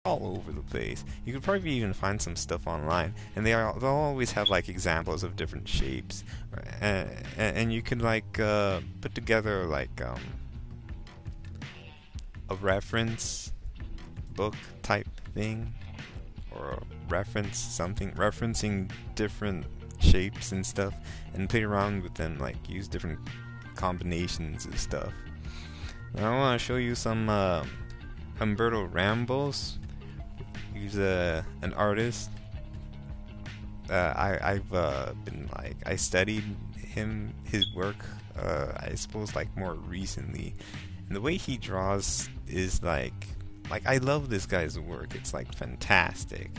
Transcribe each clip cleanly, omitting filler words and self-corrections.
all over the place. You could probably even find some stuff online, and they'll always have like examples of different shapes, and you could like put together like a reference book type thing, or a reference something referencing different shapes and stuff, and play around with them, like use different combinations of stuff. Now I want to show you some Humberto Ramos. He's an artist. I've been like, I studied his work, I suppose like more recently, and the way he draws is like I love this guy's work. It's like fantastic,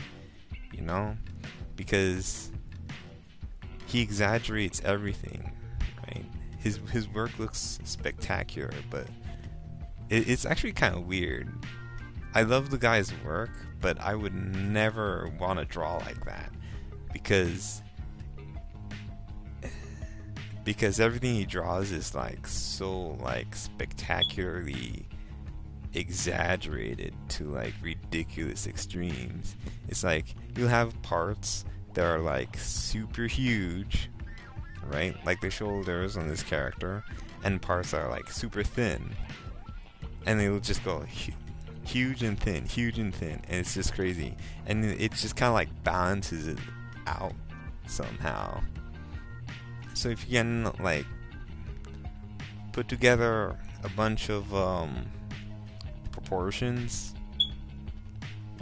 you know, because he exaggerates everything, right? His work looks spectacular, but it's actually kind of weird. I love the guy's work, but I would never want to draw like that, because everything he draws is like so like spectacularly exaggerated to like ridiculous extremes. It's like you'll have parts that are like super huge, right? Like the shoulders on this character, and parts that are like super thin, and they will just go huge and thin, huge and thin, and it's just crazy. And it just kind of like balances it out somehow. So if you can like put together a bunch of proportions,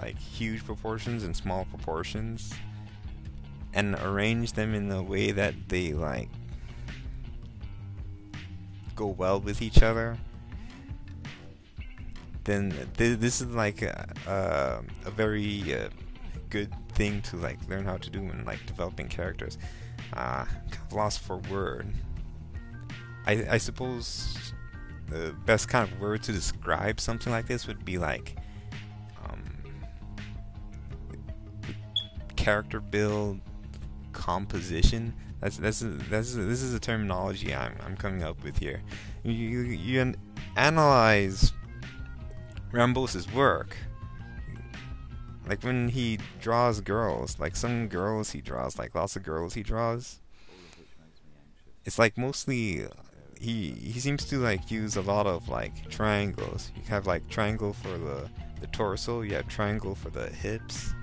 like huge proportions and small proportions, and arrange them in a way that they like go well with each other, then this is like a very good thing to like learn how to do when like developing characters. Kind of lost for word. I suppose the best kind of word to describe something like this would be like character build composition. This is a terminology I'm coming up with here. You analyze Rambos's work, like when he draws girls, like some girls he draws, like lots of girls he draws. It's like mostly he seems to like use a lot of like triangles. You have like triangle for the torso, you have triangle for the hips,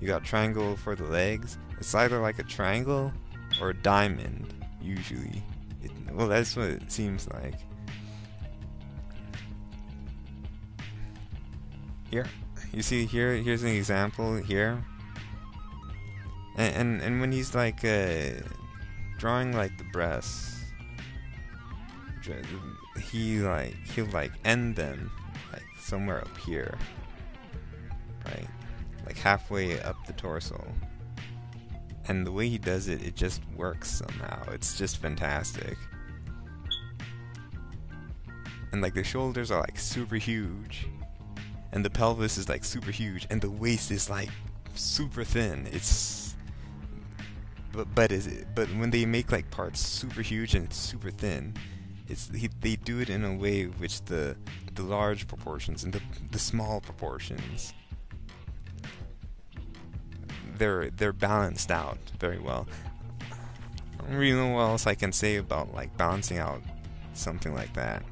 you got triangle for the legs. It's either like a triangle or a diamond usually. Well, that's what it seems like. Here, you see here. Here's an example here. And when he's like drawing like the breasts, he'll like end them like somewhere up here, right? Like halfway up the torso. And the way he does it, it just works somehow. It's just fantastic. And like the shoulders are like super huge, and the pelvis is like super huge, and the waist is like super thin. It's but when they make like parts super huge and super thin, they do it in a way which the large proportions and the small proportions, they're balanced out very well. I don't really know what else I can say about like balancing out something like that.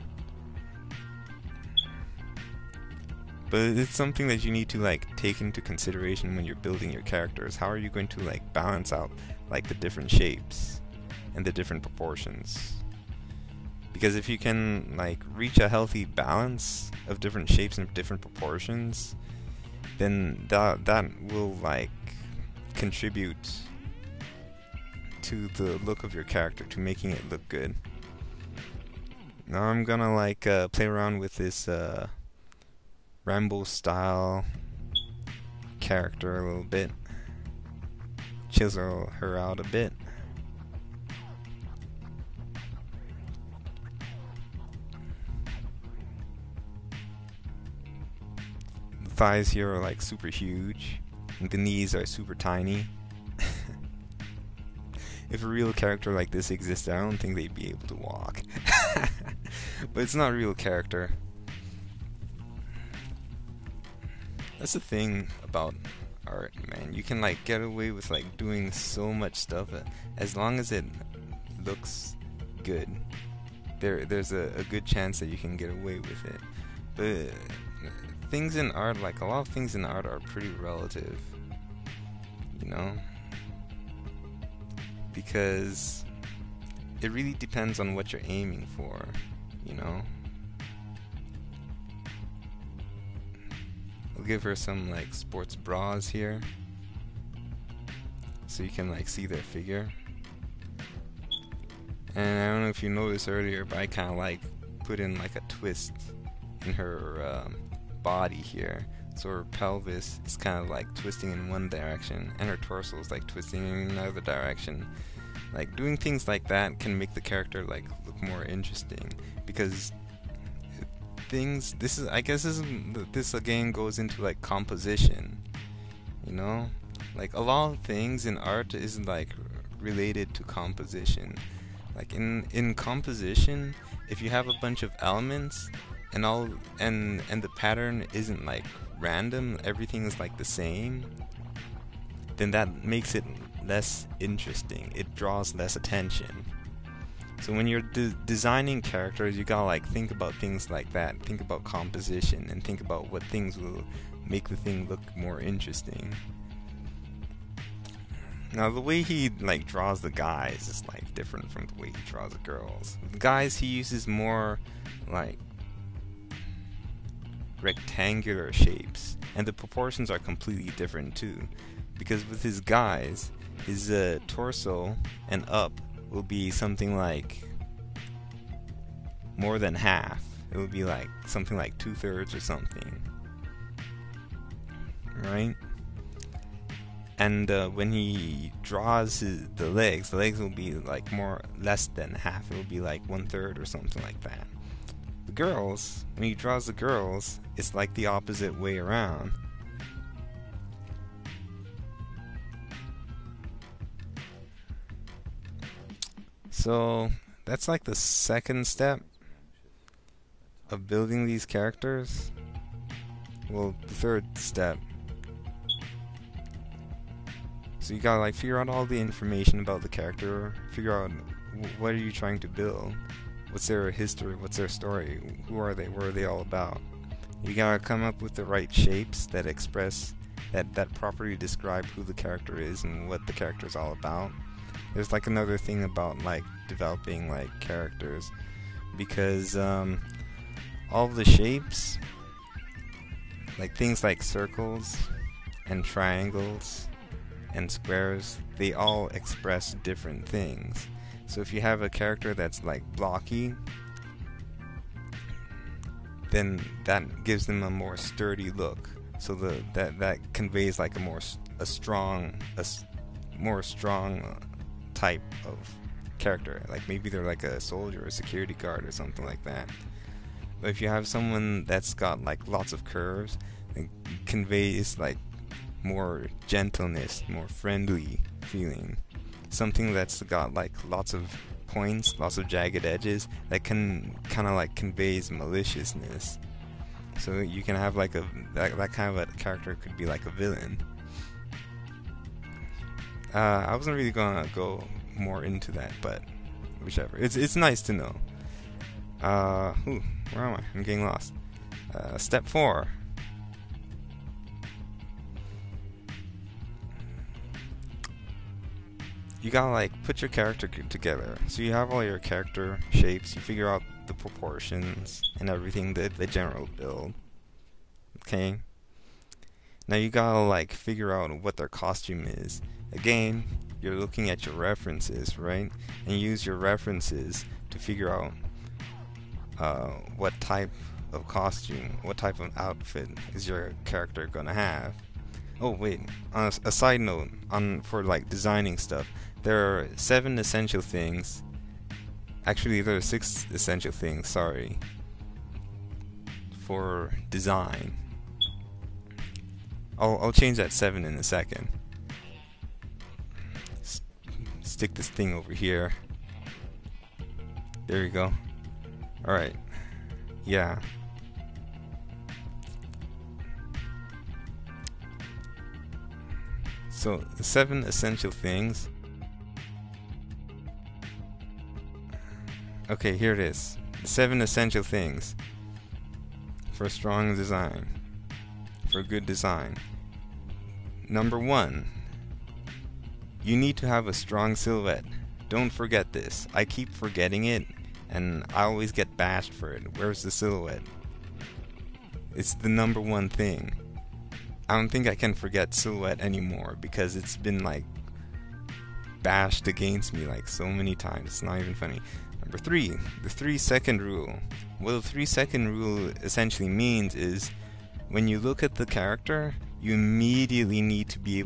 But it's something that you need to like take into consideration when you're building your characters. How are you going to like balance out like the different shapes and the different proportions? Because if you can like reach a healthy balance of different shapes and different proportions, then that will like contribute to the look of your character, to making it look good. Now I'm gonna like play around with this Rambo style character a little bit, chisel her out a bit. The thighs here are like super huge, and the knees are super tiny. If a real character like this existed, I don't think they'd be able to walk. But it's not a real character. That's the thing about art, man. You can like get away with like doing so much stuff as long as it looks good. There's a good chance that you can get away with it. But things in art, like a lot of things in art, are pretty relative, you know, because it really depends on what you're aiming for, you know. I'll give her some like sports bras here so you can like see their figure. And I don't know if you noticed earlier, but I kind of like put in like a twist in her body here. So her pelvis is kind of like twisting in one direction, and her torso is like twisting in another direction. Like doing things like that can make the character like look more interesting, because I guess this again goes into like composition, you know. Like a lot of things in art is like related to composition. Like in composition, if you have a bunch of elements and the pattern isn't like random, everything is like the same, then that makes it less interesting. It draws less attention. So when you're designing characters, you gotta like think about things like that. Think about composition and think about what things will make the thing look more interesting. Now the way he like draws the guys is like different from the way he draws the girls. The guys, he uses more like rectangular shapes, and the proportions are completely different too. Because with his guys, his torso and up will be something like more than half. It will be like something like 2/3 or something, right? And when he draws the legs will be like less than half. It will be like 1/3 or something like that. The girls, when he draws the girls, it's like the opposite way around. So that's like the second step of building these characters. Well, the third step. So you gotta like figure out all the information about the character, figure out what are you trying to build, what's their history, what's their story, who are they, what are they all about. You gotta come up with the right shapes that express, that properly describe who the character is and what the character is all about. There's like another thing about like developing like characters, because all the shapes, like things like circles and triangles and squares, they all express different things. So if you have a character that's like blocky, then that gives them a more sturdy look. So that conveys like a more strong type of character. Like maybe they're like a soldier or a security guard or something like that. But if you have someone that's got like lots of curves, it conveys like more gentleness, more friendly feeling. Something that's got like lots of points, lots of jagged edges, that can kind of like conveys maliciousness. So you can have like that kind of a character could be like a villain. I wasn't really gonna go more into that, but whichever. It's nice to know. Where am I? I'm getting lost. Step 4. You gotta like put your character together. So you have all your character shapes, you figure out the proportions and everything, the general build. Okay? Now you gotta like figure out what their costume is. Again, you're looking at your references, right? And you use your references to figure out what type of costume, what type of outfit is your character gonna have. Oh wait, on a side note, for like designing stuff, there are 7 essential things. Actually, there are 6 essential things, sorry, for design. I'll change that 7 in a second. Stick this thing over here. There we go. Alright. Yeah. So, the 7 essential things. Okay, here it is. The 7 essential things for a strong design, for a good design. Number 1, you need to have a strong silhouette. Don't forget this. I keep forgetting it, and I always get bashed for it. Where's the silhouette? It's the number 1 thing. I don't think I can forget silhouette anymore because it's been like bashed against me like so many times. It's not even funny. Number 3, the 3-second rule. What the 3-second rule essentially means is when you look at the character, you immediately need to be able